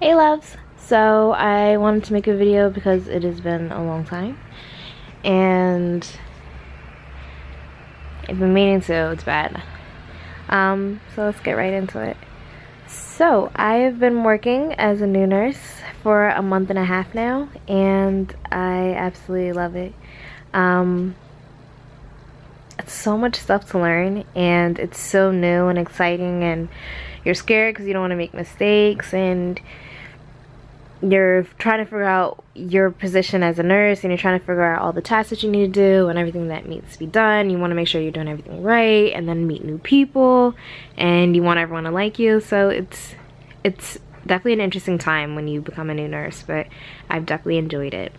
Hey loves! So I wanted to make a video because it has been a long time and I've been meaning to, it's bad. So let's get right into it. So I've been working as a new nurse for a month and a half now and I absolutely love it. It's so much stuff to learn and it's so new and exciting, and you're scared because you don't want to make mistakes, and you're trying to figure out your position as a nurse, and you're trying to figure out all the tasks that you need to do and everything that needs to be done. You want to make sure you're doing everything right, and then meet new people, and you want everyone to like you. So it's definitely an interesting time when you become a new nurse, but I've definitely enjoyed it.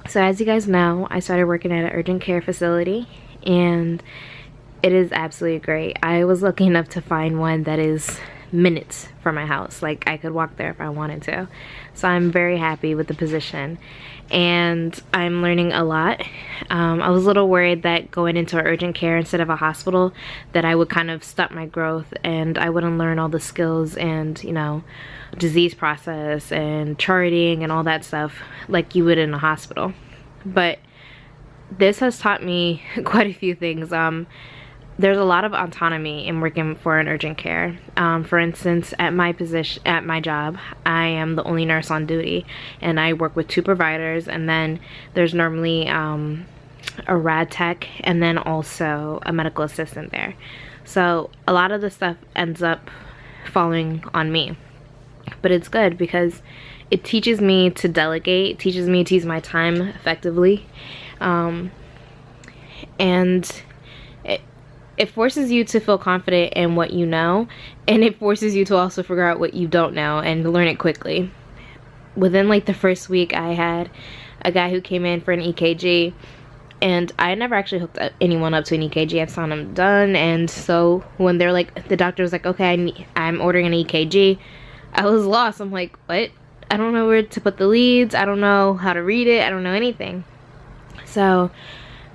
So as you guys know, I started working at an urgent care facility and it is absolutely great. I was lucky enough to find one that is minutes from my house. Like, I could walk there if I wanted to. So I'm very happy with the position and I'm learning a lot. I was a little worried that going into urgent care instead of a hospital, that I would kind of stop my growth and I wouldn't learn all the skills and, you know, disease process and charting and all that stuff like you would in a hospital. But this has taught me quite a few things. There's a lot of autonomy in working for an urgent care. For instance, at my job, I am the only nurse on duty, and I work with 2 providers, and then there's normally a rad tech and then also a medical assistant there. So a lot of the stuff ends up falling on me, but it's good because it teaches me to delegate, teaches me to use my time effectively, and it forces you to feel confident in what you know, and it forces you to also figure out what you don't know and learn it quickly. Within like the first week, I had a guy who came in for an EKG, and I never actually hooked anyone up to an EKG. I've saw them done, and so when they're like, the doctor was like, okay, I'm ordering an EKG, I was lost. I'm like, what? I don't know where to put the leads, I don't know how to read it, I don't know anything. So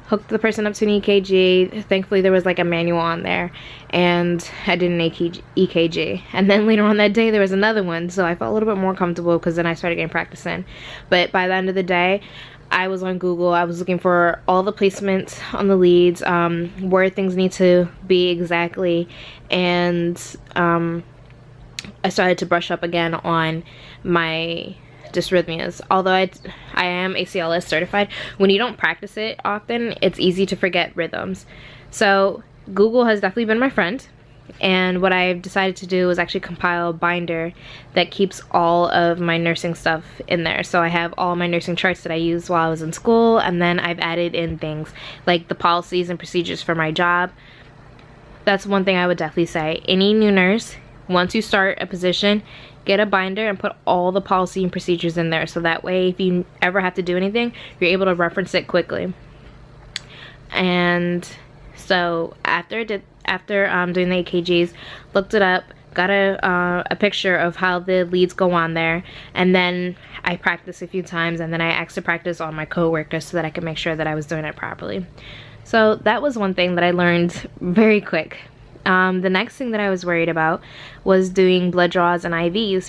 hooked the person up to an EKG. Thankfully there was like a manual on there, and I did an EKG. And then later on that day there was another one, so I felt a little bit more comfortable because then I started getting practice in. But by the end of the day, I was on Google. I was looking for all the placements on the leads, where things need to be exactly, and I started to brush up again on my dysrhythmias. Although I am ACLS certified, when you don't practice it often, it's easy to forget rhythms. So Google has definitely been my friend, and what I've decided to do is actually compile a binder that keeps all of my nursing stuff in there. So I have all my nursing charts that I used while I was in school, and then I've added in things like the policies and procedures for my job. That's one thing I would definitely say. Any new nurse, once you start a position, get a binder and put all the policy and procedures in there, so that way if you ever have to do anything, you're able to reference it quickly. And so after doing the EKGs, looked it up, got a picture of how the leads go on there, and then I practiced a few times, and then I asked to practice on my coworkers so that I could make sure that I was doing it properly. So that was one thing that I learned very quick. The next thing that I was worried about was doing blood draws and IVs,